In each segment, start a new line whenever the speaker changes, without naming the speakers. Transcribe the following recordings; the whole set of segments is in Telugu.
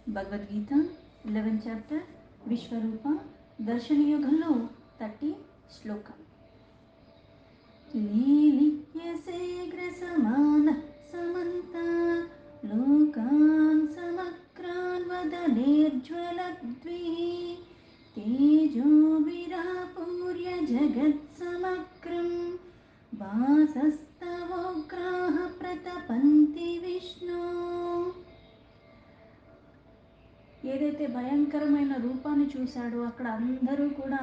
భగవద్గీత 11th చాప్టర్ విశ్వరూప దర్శనయుగంలో 30 శ్లోక. లీలియసే గ్రసమాన సమంత లోకాన్ సమక్రాన్ వదనేర్జ్వలద్విః తేజో విరాపూర్య జగత్ సమగ్రం వాసస్తవోగ్రాహ ప్రతపంతి విష్ణు. ఏదైతే భయంకరమైన రూపాన్ని చూశాడో అక్కడ అందరూ కూడా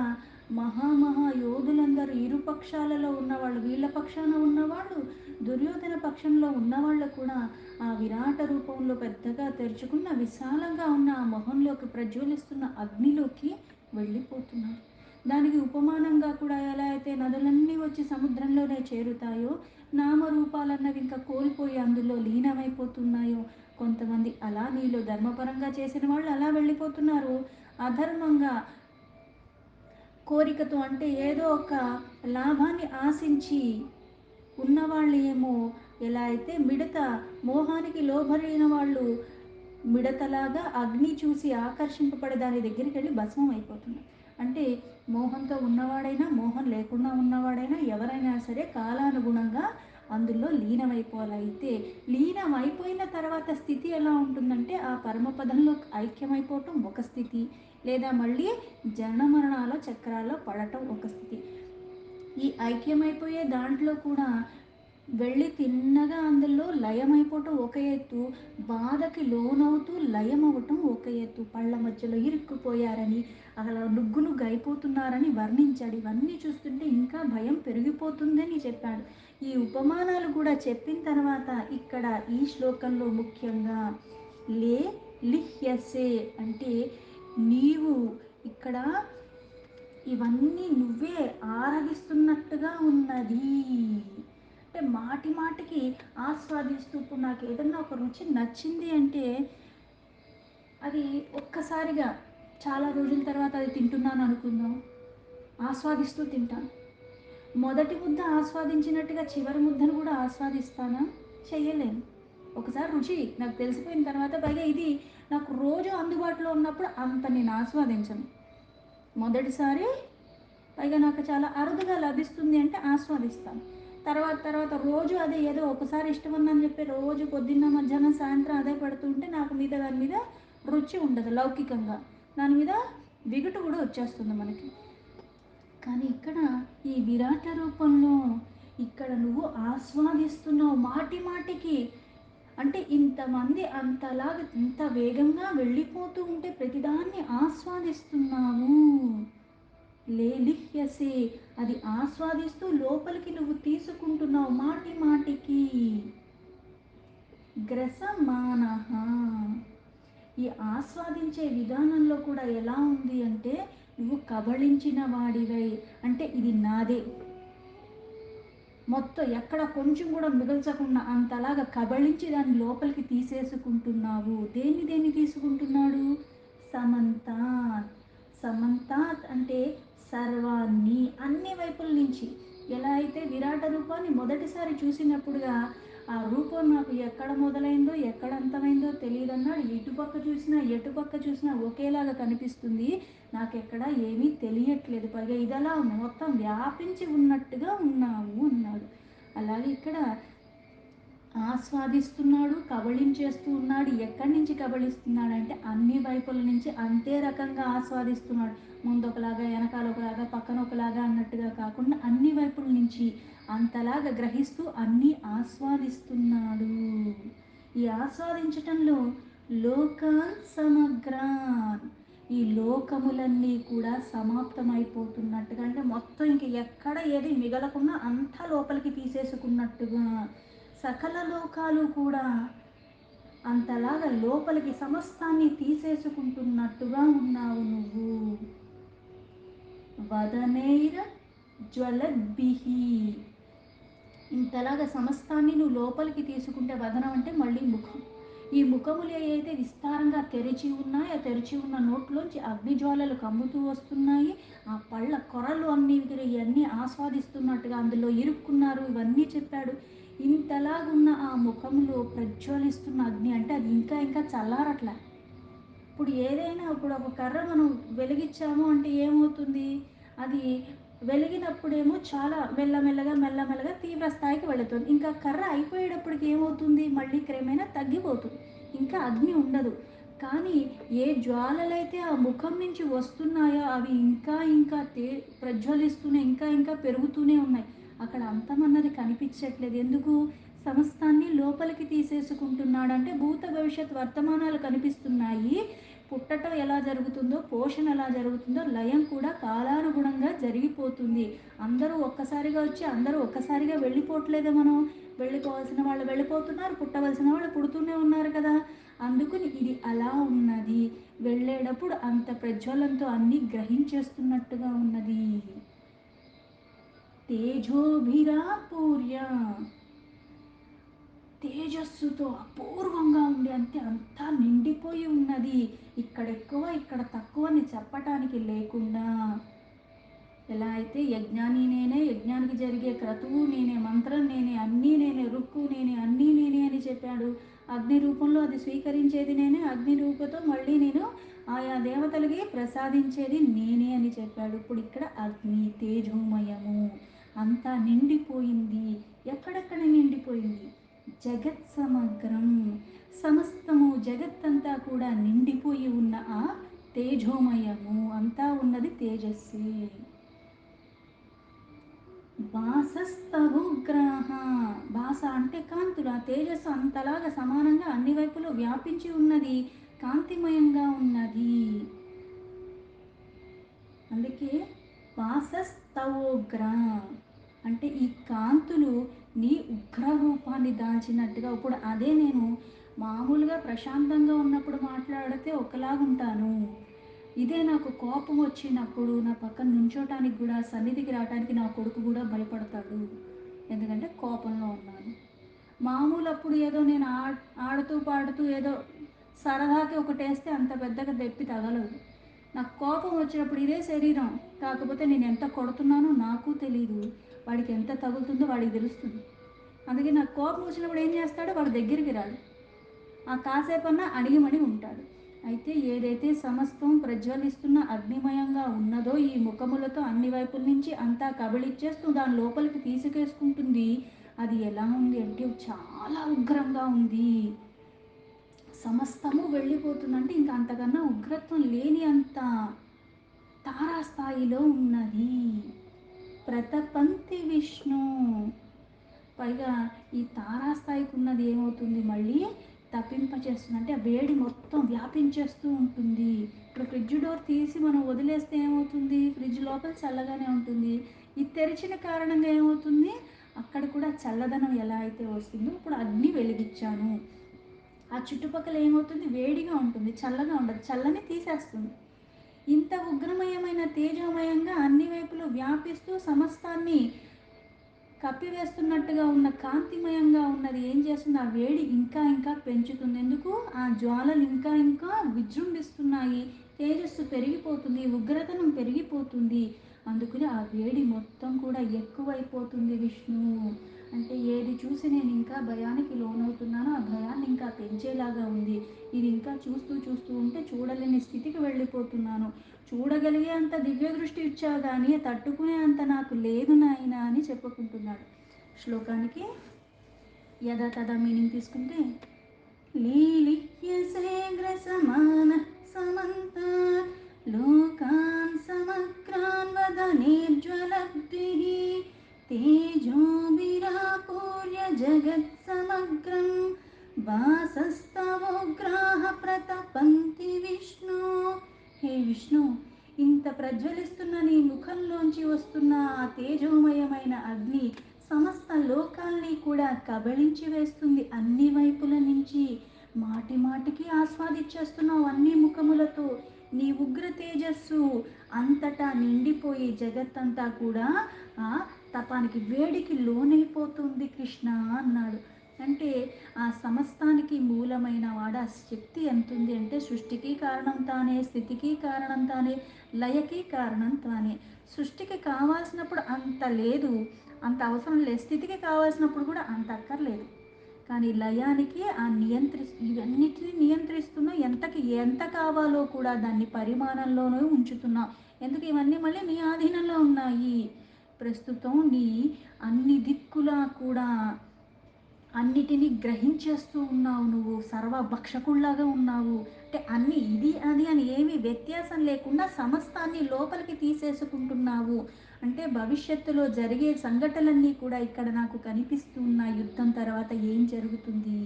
యోధులందరూ ఇరు పక్షాలలో ఉన్నవాళ్ళు, వీళ్ళ పక్షాన ఉన్నవాళ్ళు, దుర్యోధన పక్షంలో ఉన్నవాళ్ళు కూడా ఆ విరాట రూపంలో పెద్దగా తెరుచుకున్న విశాలంగా ఉన్న ఆ మొహంలోకి ప్రజ్వలిస్తున్న అగ్నిలోకి వెళ్ళిపోతున్నారు. దానికి ఉపమానంగా కూడా ఎలా అయితే నదులన్నీ వచ్చి సముద్రంలోనే చేరుతాయో, నామరూపాలన్నవి ఇంకా కోల్పోయి అందులో లీనమైపోతున్నాయో, కొంతమంది అలా నీళ్ళు ధర్మపరంగా చేసిన వాళ్ళు అలా వెళ్ళిపోతున్నారు. అధర్మంగా కోరికతో అంటే ఏదో ఒక లాభాన్ని ఆశించి ఉన్నవాళ్ళు ఏమో ఎలా అయితే మిడత మోహానికి లోబడిన వాళ్ళు మిడతలాగా అగ్ని చూసి ఆకర్షింపబడి దాని దగ్గరికి వెళ్ళి భస్మం అయిపోతున్నారు. అంటే మోహంతో ఉన్నవాడైనా మోహం లేకుండా ఉన్నవాడైనా ఎవరైనా సరే కాలానుగుణంగా అందులో లీనమైపోవాలి. అయితే లీనమైపోయిన తర్వాత స్థితి ఎలా ఉంటుందంటే ఆ పరమపదంలో ఐక్యమైపోవటం ఒక స్థితి, లేదా మళ్ళీ జనమరణాల చక్రాల్లో పడటం ఒక స్థితి. ఈ ఐక్యమైపోయే దాంట్లో కూడా వెళ్ళి తిన్నగా అందులో లయమైపోవటం ఒక ఎత్తు, బాధకి లోనవుతూ లయమవటం ఒక ఎత్తు. పళ్ళ మధ్యలో ఇరుక్కుపోయారని, అలా నుగ్గు నుగ్గు అయిపోతున్నారని వర్ణించాడు. ఇవన్నీ చూస్తుంటే ఇంకా భయం పెరిగిపోతుందని చెప్పాడు. ఈ ఉపమానాలు కూడా చెప్పిన తర్వాత ఇక్కడ ఈ శ్లోకంలో ముఖ్యంగా లిహ్యసే అంటే నీవు ఇక్కడ ఇవన్నీ నువ్వే ఆరగిస్తున్నట్టుగా ఉన్నది. అంటే మాటి మాటికి ఆస్వాదిస్తూ ఇప్పుడు నాకు ఏదన్నా ఒక రుచి నచ్చింది అంటే అది ఒక్కసారిగా చాలా రోజుల తర్వాత అది తింటున్నాను అనుకుందాం, ఆస్వాదిస్తూ తింటాను. మొదటి ముద్ద ఆస్వాదించినట్టుగా చివరి ముద్దను కూడా ఆస్వాదిస్తానా? చెయ్యలేను. ఒకసారి రుచి నాకు తెలిసిపోయిన తర్వాత, పైగా ఇది నాకు రోజు అందుబాటులో ఉన్నప్పుడు అంత నేను ఆస్వాదించను. మొదటిసారి పైగా నాకు చాలా అరుదుగా లభిస్తుంది అంటే ఆస్వాదిస్తాను. తర్వాత రోజు అదే ఏదో ఒకసారి ఇష్టం ఉందని చెప్పి రోజు పొద్దున్న మధ్యాహ్నం సాయంత్రం అదే పెడుతుంటే నాకు దాని మీద రుచి ఉండదు. లౌకికంగా దాని మీద విగుటు కూడా వచ్చేస్తుంది మనకి. కానీ ఇక్కడ ఈ విరాట రూపంలో ఇక్కడ నువ్వు ఆస్వాదిస్తున్నావు మాటి మాటికి. అంటే ఇంతమంది అంతలాగా ఇంత వేగంగా వెళ్ళిపోతూ ఉంటే ప్రతిదాన్ని ఆస్వాదిస్తున్నావు. లేలిహ్యసే అది ఆస్వాదిస్తూ లోపలికి నువ్వు తీసుకుంటున్నావు మాటి మాటికి. గ్రసమానః ఈ ఆస్వాదించే విధానంలో కూడా ఎలా ఉంది అంటే నువ్వు కబళించిన వాడివై, అంటే ఇది నాదే మొత్తం ఎక్కడ కొంచెం కూడా మిగల్చకుండా అంతలాగా కబళించి దాన్ని లోపలికి తీసేసుకుంటున్నావు. దేన్ని తీసుకుంటున్నాడు? సమంతాత్. సమంతాత్ అంటే సర్వాన్ని, అన్ని వైపుల నుంచి. ఎలా అయితే విరాట రూపాన్ని మొదటిసారి చూసినప్పుడుగా ఆ రూపం నాకు ఎక్కడ మొదలైందో ఎక్కడ అంతమైందో తెలియదన్నాడు. ఎటుపక్క చూసినా ఒకేలాగా కనిపిస్తుంది, నాకెక్కడ ఏమీ తెలియట్లేదు, పైగా ఇదలా ఉంది, మొత్తం వ్యాపించి ఉన్నట్టుగా ఉన్నావు అన్నాడు. అలాగే ఇక్కడ ఆస్వాదిస్తున్నాడు, కబళించేస్తూ ఉన్నాడు. ఎక్కడి నుంచి కబళిస్తున్నాడు అంటే అన్ని వైపుల నుంచి అంతే రకంగా ఆస్వాదిస్తున్నాడు. ముందు ఒకలాగా, వెనకాల ఒకలాగా, పక్కన ఒకలాగా అన్నట్టుగా కాకుండా అన్ని వైపుల నుంచి అంతలాగా గ్రహిస్తూ అన్నీ ఆస్వాదిస్తున్నాడు. ఈ ఆస్వాదించటంలో లోకాన్ సమగ్రాన్, ఈ లోకములన్నీ కూడా సమాప్తమైపోతున్నట్టుగా, అంటే మొత్తం ఇంక ఎక్కడ ఏది మిగలకుండా అంతా లోపలికి తీసేసుకున్నట్టుగా, సకల లోకాలు కూడా అంతలాగా లోపలికి సమస్తాన్ని తీసేసుకుంటున్నట్టుగా ఉన్నావు నువ్వు. వదనైర జ్వలద్భిః, ఇంతలాగా సమస్తాన్ని నువ్వు లోపలికి తీసుకుంటే, వదనం అంటే మళ్ళీ ముఖం. ఈ ముఖములు ఏవైతే విస్తారంగా తెరిచి ఉన్నాయో, తెరిచి ఉన్న నోట్లోంచి అగ్నిజ్వాలలు కమ్ముతూ వస్తున్నాయి. ఆ పళ్ళ కొరలు ఇవన్నీ ఆస్వాదిస్తున్నట్టుగా అందులో ఇరుక్కున్నారు. ఇవన్నీ చెప్పాడు. ఇంతలాగున్న ఆ ముఖంలో ప్రజ్వలిస్తున్న అగ్ని అంటే అది ఇంకా చల్లారట్లే. ఇప్పుడు ఏదైనా ఇప్పుడు ఒక కర్ర మనం వెలిగించాము అంటే ఏమవుతుంది, అది వెలిగినప్పుడేమో చాలా మెల్లమెల్లగా మెల్లమెల్లగా తీవ్ర స్థాయికి వెళుతుంది. ఇంకా కర్ర అయిపోయేటప్పటికి ఏమవుతుంది, మళ్ళీ క్రమేణా తగ్గిపోతుంది, ఇంకా అగ్ని ఉండదు. కానీ ఏ జ్వాలలైతే ఆ ముఖం నుంచి వస్తున్నాయో అవి ఇంకా ఇంకా ప్రజ్వలిస్తూనే ఇంకా ఇంకా పెరుగుతూనే ఉన్నాయి. అక్కడ అంతమన్నది కనిపించట్లేదు. ఎందుకు? సమస్తాన్ని లోపలికి తీసేసుకుంటున్నాడు. అంటే భూత భవిష్యత్ వర్తమానాలు కనిపిస్తున్నాయి. పుట్టటం ఎలా జరుగుతుందో, పోషణ ఎలా జరుగుతుందో, లయం కూడా కాలానుగుణంగా జరిగిపోతుంది. అందరూ ఒక్కసారిగా వచ్చి అందరూ ఒక్కసారిగా వెళ్ళిపోవట్లేదే. మనం వెళ్ళిపోవాల్సిన వాళ్ళు వెళ్ళిపోతున్నారు, పుట్టవలసిన వాళ్ళు పుడుతూనే ఉన్నారు కదా. అందుకని ఇది అలా ఉన్నది. వెళ్ళేటప్పుడు అంత ప్రజ్వలంతో అన్నీ గ్రహించేస్తున్నట్టుగా ఉన్నది. తేజోభిరాపూర్య, తేజస్సుతో అపూర్వంగా ఉండి అంతే అంతా నిండిపోయి ఉన్నది. ఇక్కడ ఎక్కువ ఇక్కడ తక్కువ అని చెప్పటానికి లేకుండా, ఎలా అయితే యజ్ఞాని నేనే, యజ్ఞానికి జరిగే క్రతువు నేనే, మంత్రం నేనే, అన్నీ నేనే, రుక్కు నేనే, అన్నీ నేనే అని చెప్పాడు. అగ్ని రూపంలో అది స్వీకరించేది నేనే, అగ్ని రూపంతో మళ్ళీ నేను ఆయా దేవతలకి ప్రసాదించేది నేనే అని చెప్పాడు. ఇప్పుడు ఇక్కడ అగ్ని తేజోమయము అంతా నిండిపోయింది. ఎక్కడెక్కడ నిండిపోయింది? జగత్ సమగ్రం, సమస్తము జగత్తంతా కూడా నిండిపోయి ఉన్న ఆ తేజోమయము అంతా ఉన్నది తేజస్సే. భాసస్తవుగ్రాహ, భాస అంటే కాంతులు. ఆ తేజస్సు అంతలాగా సమానంగా అన్ని వైపులు వ్యాపించి ఉన్నది, కాంతిమయంగా ఉన్నది. అందుకే భాసస్తవోగ్ర అంటే ఈ కాంతులు నీ ఉగ్ర రూపాన్ని దాల్చినట్టుగా. ఇప్పుడు అదే నేను మామూలుగా ప్రశాంతంగా ఉన్నప్పుడు మాట్లాడితే ఒకలాగుంటాను. ఇదే నాకు కోపం వచ్చినప్పుడు నా పక్కన నుంచోటానికి కూడా, సన్నిధికి రావటానికి నా కొడుకు కూడా భయపడతాడు. ఎందుకంటే కోపంలో ఉన్నాను. మామూలు అప్పుడు ఏదో నేను ఆడుతూ పాడుతూ ఏదో సరదాకి ఒకటేస్తే అంత పెద్దగా దెప్పి తగలదు. నాకు కోపం వచ్చినప్పుడు ఇదే శరీరం, కాకపోతే నేను ఎంత కొడుతున్నానో నాకు తెలియదు, వాడికి ఎంత తగులుతుందో వాడికి తెలుస్తుంది. అందుకే నాకు కోపం వచ్చినప్పుడు ఏం చేస్తాడో వాడు దగ్గరికి రాడు, ఆ కాసేపన్నా అడిగిమడి ఉంటాడు. అయితే ఏదైతే సమస్తం ప్రజ్వలిస్తున్న అగ్నిమయంగా ఉన్నదో ఈ ముఖములతో అన్ని వైపుల నుంచి అంతా కబళిచ్చేస్తూ దాని లోపలికి తీసుకేసుకుంటుంది. అది ఎలా ఉంది అంటే చాలా ఉగ్రంగా ఉంది. సమస్తము వెళ్ళిపోతుందంటే ఇంకా అంతకన్నా ఉగ్రత్వం లేని అంత తారాస్థాయిలో ఉన్నది. ప్రతపంతి విష్ణు. పైగా ఈ తారాస్థాయికి ఉన్నది ఏమవుతుంది, మళ్ళీ తప్పింపచేస్తుంది. అంటే ఆ వేడి మొత్తం వ్యాపించేస్తూ ఉంటుంది. ఇప్పుడు ఫ్రిడ్జ్ డోర్ తీసి మనం వదిలేస్తే ఏమవుతుంది, ఫ్రిడ్జ్ లోపల చల్లగానే ఉంటుంది. ఇది తెరిచిన కారణంగా ఏమవుతుంది, అక్కడ కూడా చల్లదనం ఎలా అయితే వస్తుందో. ఇప్పుడు అగ్ని వెలిగించాను, ఆ చుట్టుపక్కల ఏమవుతుంది, వేడిగా ఉంటుంది, చల్లగా ఉండదు, చల్లని తీసేస్తుంది. ఇంత ఉగ్రమయమైన తేజోమయంగా అన్ని వైపులు వ్యాపిస్తూ సమస్తాన్ని కప్పివేస్తున్నట్టుగా ఉన్న కాంతిమయంగా ఉన్నది ఏం చేస్తుంది, ఆ వేడి ఇంకా ఇంకా పెంచుతుంది. ఎందుకు? ఆ జ్వాలలు ఇంకా ఇంకా విజృంభిస్తున్నాయి, తేజస్సు పెరిగిపోతుంది, ఉగ్రతనం పెరిగిపోతుంది. అందుకని ఆ వేడి మొత్తం కూడా ఎక్కువైపోతుంది విష్ణు. అంటే ఏది చూసి నేను ఇంకా భయానికి లోనవుతున్నానో ఆ భయాన్ని ఇంకా పెంచేలాగా ఉంది. ఇది ఇంకా చూస్తూ చూస్తూ ఉంటే చూడలేని స్థితికి వెళ్ళిపోతున్నాను. చూడగలిగే అంత దివ్య దృష్టి ఇచ్చావు కానీ తట్టుకునే అంత నాకు లేదు నాయన అని చెప్పుకుంటున్నాడు. శ్లోకానికి యథా తథా మీనింగ్ తీసుకుంటే, లీలిహ్యసేగ్ర సమాన సమంత లోకాన్ సమగ్రాన్ వదనేర్జ్వలద్భిః తేజోభిరాపూర్య జగత్ సమగ్రం వాసస్తవోగ్రాహ ప్రతపంతి విష్ణు. హే విష్ణు, ఇంత ప్రజ్వలిస్తున్న నీ ముఖంలోంచి వస్తున్న ఆ తేజోమయమైన అగ్ని సమస్త లోకాల్ని కూడా కబళించి వేస్తుంది అన్ని వైపుల నుంచి. మాటి మాటికి ఆస్వాదించేస్తున్నావు అన్ని ముఖములతో. నీ ఉగ్ర తేజస్సు అంతటా నిండిపోయి జగత్తంతా కూడా ఆ తపానికి వేడికి లోనైపోతుంది కృష్ణ అన్నాడు. అంటే ఆ సమస్తానికి మూలమైన వాడు ఆ శక్తి ఎంత ఉంది అంటే సృష్టికి కారణం తానే, స్థితికి కారణం తానే, లయకి కారణం తానే. సృష్టికి కావాల్సినప్పుడు అంత లేదు, అంత అవసరం లేదు. స్థితికి కావాల్సినప్పుడు కూడా అంత అక్కర్లేదు. కానీ లయానికి ఆ ఇవన్నిటిని నియంత్రిస్తున్న ఎంతకి ఎంత కావాలో కూడా దాన్ని పరిమాణంలోనే ఉంచుతున్నావు. ఎందుకు ఇవన్నీ మళ్ళీ నీ ఆధీనంలో ఉన్నాయి. ప్రస్తుతం నీ అన్ని దిక్కులా కూడా అన్నిటినీ గ్రహించేస్తూ ఉన్నావు. నువ్వు సర్వభక్షకుల్లాగా ఉన్నావు. అంటే అన్ని ఇది అది అని ఏమీ వ్యత్యాసం లేకుండా సమస్తాన్ని లోపలికి తీసేసుకుంటున్నావు. అంటే భవిష్యత్తులో జరిగే సంఘటనలన్నీ కూడా ఇక్కడ నాకు కనిపిస్తున్నాయి. యుద్ధం తర్వాత ఏం జరుగుతుంది,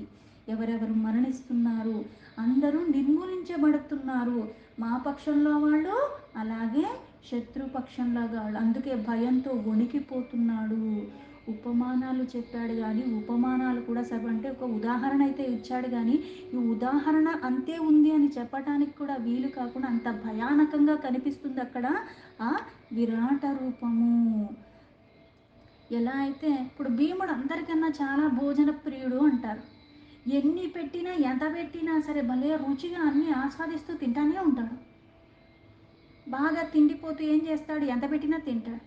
ఎవరెవరు మరణిస్తున్నారు, అందరూ నిర్మూలించబడుతున్నారు. మా పక్షంలో వాళ్ళు, అలాగే శత్రుపక్షంలాగా వాళ్ళు. అందుకే భయంతో వణికిపోతున్నాడు. ఉపమానాలు చెప్పాడు కానీ ఉపమానాలు కూడా అంటే ఒక ఉదాహరణ అయితే ఇచ్చాడు కానీ ఈ ఉదాహరణ అంతే ఉంది అని చెప్పటానికి కూడా వీలు కాకుండా అంత భయానకంగా కనిపిస్తుంది అక్కడ ఆ విరాట రూపము. ఎలా అయితే ఇప్పుడు భీముడు అందరికన్నా చాలా భోజన ప్రియుడు అంటారు. ఎన్ని పెట్టినా ఎంత పెట్టినా సరే భలే రుచిగా అన్నీ ఆస్వాదిస్తూ తింటానే ఉంటాడు. బాగా తిండిపోతూ ఏం చేస్తాడు, ఎంత పెట్టినా తింటాడు.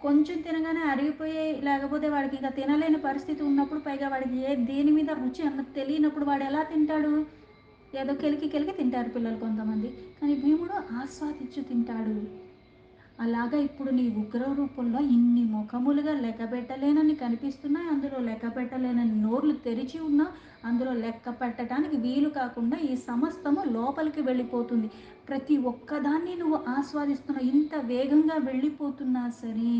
కొంచెం తినగానే అరిగిపోయి లేకపోతే వాడికి ఇంకా తినలేని పరిస్థితి ఉన్నప్పుడు, పైగా వాడికి దేని మీద రుచి అన్నది తెలియనప్పుడు వాడు ఎలా తింటాడు? ఏదో కెలికి కెలికి తింటారు పిల్లలు కొంతమంది. కానీ భీముడు ఆస్వాదించు తింటాడు. అలాగా ఇప్పుడు నీ ఉగ్ర రూపంలో ఇన్ని ముఖములుగా లెక్కపెట్టలేనని కనిపిస్తున్నాయి. అందులో లెక్కపెట్టలేనని నోర్లు తెరిచి ఉన్నా, అందులో లెక్క పెట్టడానికి వీలు కాకుండా ఈ సమస్తము లోపలికి వెళ్ళిపోతుంది. ప్రతి ఒక్కదాన్ని నువ్వు ఆస్వాదిస్తున్నావు. ఇంత వేగంగా వెళ్ళిపోతున్నా సరే,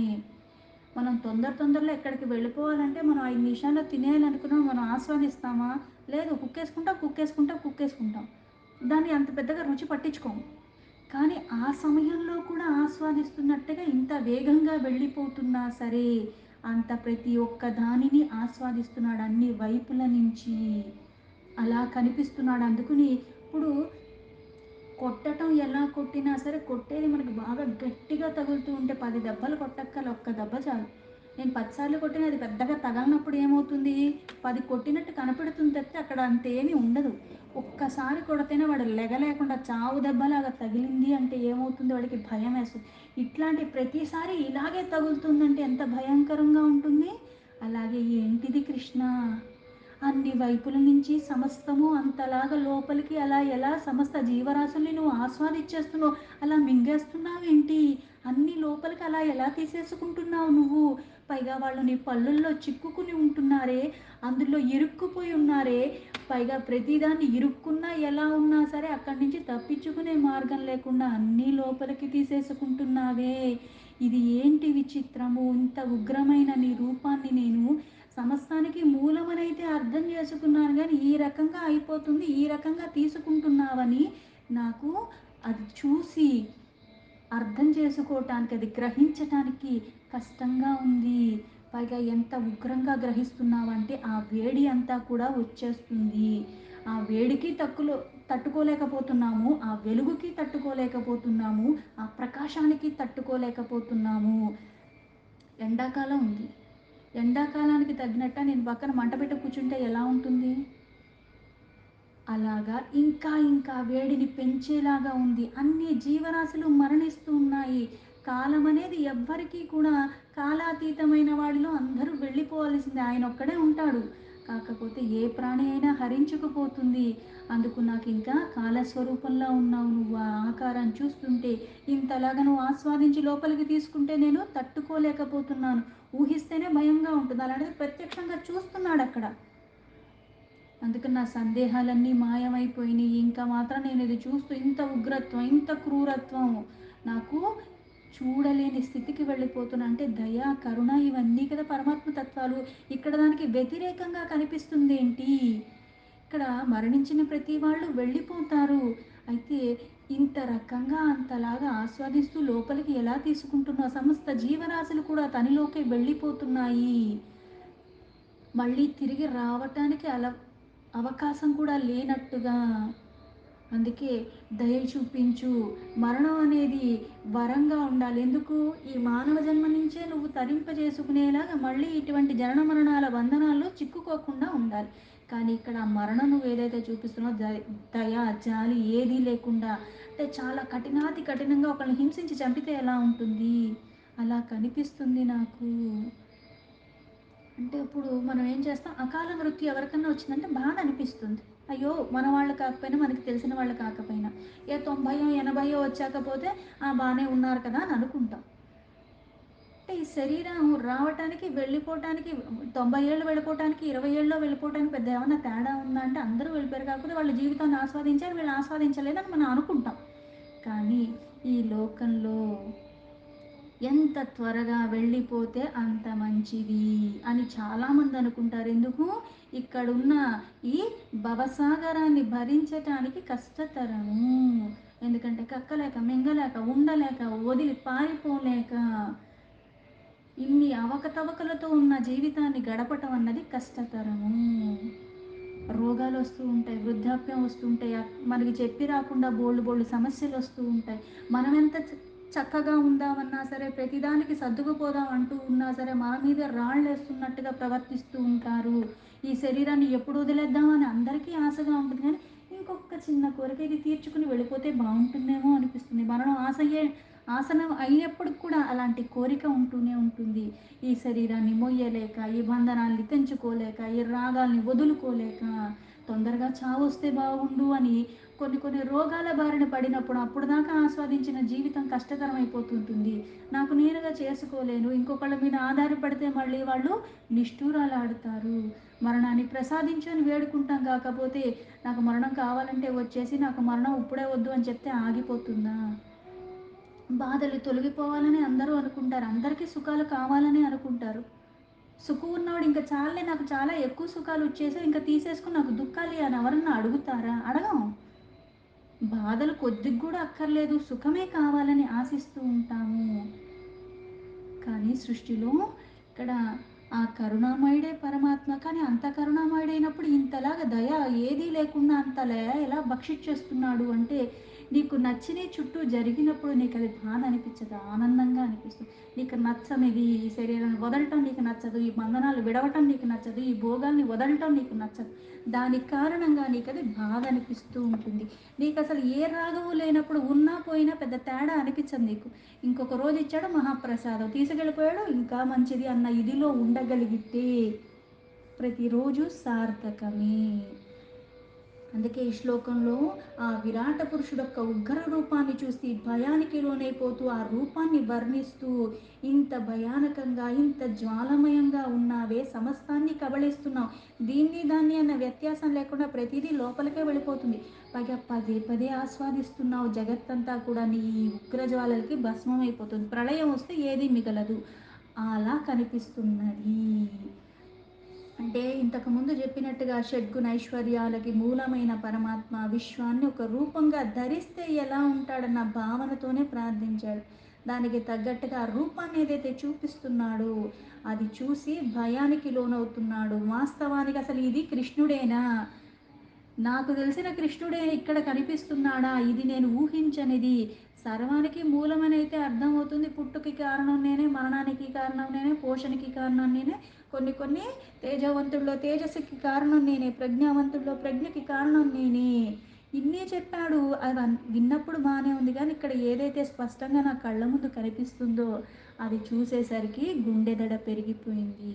మనం తొందరలో ఎక్కడికి వెళ్ళిపోవాలంటే మనం 5 నిమిషాల్లో తినేయాలనుకున్నాం, మనం ఆస్వాదిస్తామా? లేదు, కుక్కేసుకుంటాం. దాన్ని అంత పెద్దగా రుచి పట్టించుకోము. కానీ ఆ సమయంలో కూడా ఆస్వాదిస్తున్నట్టుగా ఇంత వేగంగా వెళ్ళిపోతున్నా సరే, అంత ప్రతి ఒక్క దానిని ఆస్వాదిస్తున్నాడు అన్ని వైపుల నుంచి. అలా కనిపిస్తున్నాడు. అందుకని ఇప్పుడు కొట్టటం ఎలా కొట్టినా సరే, కొట్టేది మనకి బాగా గట్టిగా తగులుతూ ఉంటే 10 దెబ్బలు కొట్టక్కల, ఒక్క దెబ్బ చాలు. నేను 10 సార్లు కొట్టినా అది పెద్దగా తగలనప్పుడు ఏమవుతుంది, 10 కొట్టినట్టు కనపడుతుంది తప్పితే అక్కడ అంతేమీ ఉండదు. ఒక్కసారి కొడితేనే వాడు లెగలేకుండా చావు దెబ్బలాగా తగిలింది అంటే ఏమవుతుంది, వాడికి భయం వేస్తుంది. ఇట్లాంటి ప్రతిసారి ఇలాగే తగులుతుందంటే ఎంత భయంకరంగా ఉంటుంది. అలాగే ఏంటిది కృష్ణ, అన్ని వైపుల నుంచి సమస్తము అంతలాగా లోపలికి అలా ఎలా సమస్త జీవరాశుల్ని నువ్వు ఆస్వాదించేస్తున్నావు, అలా మింగేస్తున్నావేంటి, అన్ని లోపలికి అలా ఎలా తీసేసుకుంటున్నావు నువ్వు? పైగా వాళ్ళు నీ పళ్ళుల్లో చిక్కుకుని ఉంటున్నారే, అందులో ఇరుక్కుపోయి ఉన్నారే, పైగా ప్రతిదాన్ని ఇరుక్కున్నా ఎలా ఉన్నా సరే అక్కడి నుంచి తప్పించుకునే మార్గం లేకుండా అన్నీ లోపలికి తీసేసుకుంటున్నావే. ఇది ఏంటి విచిత్రము, ఇంత ఉగ్రమైన నీ రూపాన్ని నేను సమస్తానికి మూలమనైతే అర్థం చేసుకున్నాను, కానీ ఈ రకంగా అయిపోతుంది, ఈ రకంగా తీసుకుంటున్నావని నాకు అది చూసి అర్థం చేసుకోవటానికి, అది గ్రహించటానికి కష్టంగా ఉంది. పైగా ఎంత ఉగ్రంగా గ్రహిస్తున్నావంటే ఆ వేడి అంతా కూడా వచ్చేస్తుంది. ఆ వేడికి తట్టుకోలేకపోతున్నాము, ఆ వెలుగుకి తట్టుకోలేకపోతున్నాము, ఆ ప్రకాశానికి తట్టుకోలేకపోతున్నాము. ఎండాకాలం ఉంది, ఎండాకాలానికి తగ్గినట్ట నేను పక్కన మంట పెట్టి కూర్చుంటే ఎలా ఉంటుంది? అలాగా ఇంకా ఇంకా వేడిని పెంచేలాగా ఉంది. అన్ని జీవరాశులు మరణిస్తూ ఉన్నాయి. కాలం అనేది ఎవ్వరికీ కూడా కాలాతీతమైన వాడిలో అందరూ వెళ్ళిపోవలసిందే. ఆయన ఒక్కడే ఉంటాడు. కాకపోతే ఏ ప్రాణి అయినా హరించుకుపోతుంది. అందుకు నాకు ఇంకా కాలస్వరూపంలో ఉన్నావు నువ్వు. ఆ ఆకారం చూస్తుంటే ఇంతలాగా నువ్వు ఆస్వాదించి లోపలికి తీసుకుంటే నేను తట్టుకోలేకపోతున్నాను. ఊహిస్తేనే భయంగా ఉంటుంది. అలాంటిది ప్రత్యక్షంగా చూస్తున్నాడు అక్కడ. అందుకని నా సందేహాలన్నీ మాయమైపోయినాయి. ఇంకా మాత్రం నేను ఇది చూస్తూ ఇంత ఉగ్రత్వం, ఇంత క్రూరత్వం నాకు చూడలేని స్థితికి వెళ్ళిపోతున్నా. అంటే దయ, కరుణ ఇవన్నీ కదా పరమాత్మ తత్వాలు. ఇక్కడ దానికి వ్యతిరేకంగా కనిపిస్తుంది ఏంటి? ఇక్కడ మరణించిన ప్రతి వాళ్ళు వెళ్ళిపోతారు. అయితే ఇంత రకంగా అంతలాగా ఆస్వాదిస్తూ లోపలికి ఎలా తీసుకుంటున్నా, సమస్త జీవరాశులు కూడా తనిలోకి వెళ్ళిపోతున్నాయి. మళ్ళీ తిరిగి రావటానికి అవకాశం కూడా లేనట్టుగా. అందుకే దయ చూపించు. మరణం అనేది వరంగా ఉండాలి. ఎందుకు? ఈ మానవ జన్మ నుంచే నువ్వు తరింపజేసుకునేలాగా మళ్ళీ ఇటువంటి జనన మరణాల బంధనాల్లో చిక్కుకోకుండా ఉండాలి. కానీ ఇక్కడ ఆ మరణం నువ్వు ఏదైతే చూపిస్తున్నావో దయ, జాలి ఏదీ లేకుండా, అంటే చాలా కఠినాతి కఠినంగా ఒకరిని హింసించి చంపితే ఎలా ఉంటుంది, అలా కనిపిస్తుంది నాకు. అంటే ఇప్పుడు మనం ఏం చేస్తాం, అకాల మృత్యు ఎవరికన్నా వచ్చిందంటే బాధ అనిపిస్తుంది. అయ్యో మన వాళ్ళు కాకపోయినా, మనకి తెలిసిన వాళ్ళు కాకపోయినా, ఏ 90 80 వచ్చాకపోతే బాగానే ఉన్నారు కదా అని అనుకుంటాం. అంటే ఈ శరీరం రావటానికి వెళ్ళిపోవటానికి 90 ఏళ్ళు వెళ్ళిపోవటానికి 20 ఏళ్ళలో వెళ్ళిపోవటానికి పెద్ద ఏమన్నా తేడా ఉందా అంటే అందరూ వెళ్ళిపోయారు, కాకపోతే వాళ్ళ జీవితాన్ని ఆస్వాదించారు, వీళ్ళు ఆస్వాదించలేదని మనం అనుకుంటాం. కానీ ఈ లోకంలో ఎంత త్వరగా వెళ్ళిపోతే అంత మంచిది అని చాలామంది అనుకుంటారు. ఎందుకు? ఇక్కడున్న ఈ భవసాగరాన్ని భరించటానికి కష్టతరము. ఎందుకంటే కక్కలేక, మింగలేక, ఉండలేక, వదిలి పారిపోలేక, ఇన్ని అవకతవకలతో ఉన్న జీవితాన్ని గడపటం అన్నది కష్టతరము. రోగాలు వస్తూ ఉంటాయి, వృద్ధాప్యం వస్తూ ఉంటాయి, మనకి చెప్పి రాకుండా బోళ్ళు బోళ్ళు సమస్యలు వస్తూ ఉంటాయి. మనం ఎంత చక్కగా ఉందామన్నా సరే, ప్రతిదానికి సర్దుకుపోదాం అంటూ ఉన్నా సరే, మన మీద రాళ్ళు వేస్తున్నట్టుగా ప్రవర్తిస్తూ ఉంటారు. ఈ శరీరాన్ని ఎప్పుడు వదిలేద్దామని అందరికీ ఆశగా ఉంటుంది, కానీ ఇంకొక చిన్న కోరిక ఇది తీర్చుకుని వెళ్ళిపోతే బాగుంటుందేమో అనిపిస్తుంది. మరణం ఆసనం అయినప్పటికి కూడా అలాంటి కోరిక ఉంటూనే ఉంటుంది. ఈ శరీరాన్ని మొయ్యలేక, ఈ బంధనాల్ని తెంచుకోలేక, ఈ రాగాల్ని వదులుకోలేక, తొందరగా చావొస్తే బాగుండు అని కొన్ని కొన్ని రోగాల బారిన పడినప్పుడు అప్పుడు దాకా ఆస్వాదించిన జీవితం కష్టతరం అయిపోతుంటుంది. నాకు నేనుగా చేసుకోలేను, ఇంకొకళ్ళ మీద ఆధారపడితే మళ్ళీ వాళ్ళు నిష్ఠూరాలాడుతారు. మరణాన్ని ప్రసాదించు అని వేడుకుంటాం, కాకపోతే నాకు మరణం కావాలంటే వచ్చేసి నాకు మరణం ఇప్పుడే వద్దు అని చెప్తే ఆగిపోతుందా? బాధలు తొలగిపోవాలని అందరూ అనుకుంటారు, అందరికీ సుఖాలు కావాలని అనుకుంటారు. సుఖం ఉన్నవాడు ఇంకా చాలే, నాకు చాలా ఎక్కువ సుఖాలు వచ్చేసాయి, ఇంకా తీసేసుకుని నాకు దుఃఖాలు అని ఎవరన్నా అడుగుతారా? అడగం. బాధలు కొద్దిగా కూడా అక్కర్లేదు, సుఖమే కావాలని ఆశిస్తూ ఉంటాము. కానీ సృష్టిలో ఇక్కడ ఆ కరుణామయుడే పరమాత్మ, కానీ అంత కరుణామయుడైనప్పుడు ఇంతలాగా దయ ఏదీ లేకుండా అంతలా ఎలా భక్షించేస్తున్నాడు అంటే, నీకు నచ్చిని చుట్టూ జరిగినప్పుడు నీకు అది బాధ అనిపించదు, ఆనందంగా అనిపిస్తుంది. నీకు నచ్చనిది, ఈ శరీరాన్ని వదలటం నీకు నచ్చదు, ఈ బంధనాలు విడవటం నీకు నచ్చదు, ఈ భోగాల్ని వదలటం నీకు నచ్చదు, దానికి కారణంగా నీకు అది బాధ అనిపిస్తూ ఉంటుంది. నీకు అసలు ఏ రాగము లేనప్పుడు ఉన్నా పోయినా పెద్ద తేడా అనిపించదు నీకు. ఇంకొక రోజు ఇచ్చాడు మహాప్రసాదం, తీసుకెళ్ళిపోయాడు ఇంకా మంచిది అన్న ఇదిలో ఉండగలిగితే ప్రతిరోజు సార్థకమే. అందుకే ఈ శ్లోకంలో ఆ విరాట పురుషుడు యొక్క ఉగ్ర రూపాన్ని చూసి భయానికి లోనైపోతూ ఆ రూపాన్ని వర్ణిస్తూ, ఇంత భయానకంగా ఇంత జ్వాలమయంగా ఉన్నావే, సమస్తాన్ని కబళిస్తున్నావు, దీన్ని దాన్ని అన్న వ్యత్యాసం లేకుండా ప్రతిదీ లోపలికే వెళ్ళిపోతుంది, పైగా పదే పదే ఆస్వాదిస్తున్నావు, జగత్తంతా కూడా నీ ఉగ్రజ్వాలలకి భస్మం అయిపోతుంది, ప్రళయం వస్తే ఏది మిగలదు అలా కనిపిస్తున్నది. అంటే ఇంతకుముందు చెప్పినట్టుగా షడ్గుణ ఐశ్వర్యాలకి మూలమైన పరమాత్మ విశ్వాన్ని ఒక రూపంగా ధరిస్తే ఎలా ఉంటాడన్న భావనతోనే ప్రార్థించాడు. దానికి తగ్గట్టుగా ఆ రూపాన్ని ఏదైతే చూపిస్తున్నాడో అది చూసి భయానికి లోనవుతున్నాడు. వాస్తవానికి అసలు ఇది కృష్ణుడేనా, నాకు తెలిసిన కృష్ణుడే ఇక్కడ కనిపిస్తున్నాడా, ఇది నేను ఊహించనిది, సర్వానికి మూలమని అయితే అర్థమవుతుంది, పుట్టుకి కారణం నేనే, మరణానికి కారణం నేనే, పోషణకి కారణం నేనే, కొన్ని కొన్ని తేజవంతుల్లో తేజస్సుకి కారణం నేనే, ప్రజ్ఞావంతుల్లో ప్రజ్ఞకి కారణం నేనే, ఇన్నే చెప్పాడు. అది విన్నప్పుడు బాగానే ఉంది, కానీ ఇక్కడ ఏదైతే స్పష్టంగా నా కళ్ళ ముందు కనిపిస్తుందో అది చూసేసరికి గుండె దడ పెరిగిపోయింది.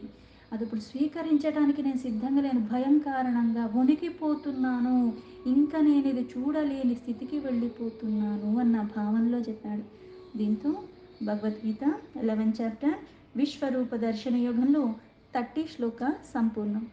అది ఇప్పుడు స్వీకరించడానికి నేను సిద్ధంగా లేను, భయం కారణంగా వణికిపోతున్నాను, ఇంకా నేను ఇది చూడలేని స్థితికి వెళ్ళిపోతున్నాను అన్న భావనలో చెప్పాడు. దీంతో భగవద్గీత 11వ చాప్టర్ విశ్వరూప దర్శన యోగంలో 30 శ్లోక సంపూర్ణం.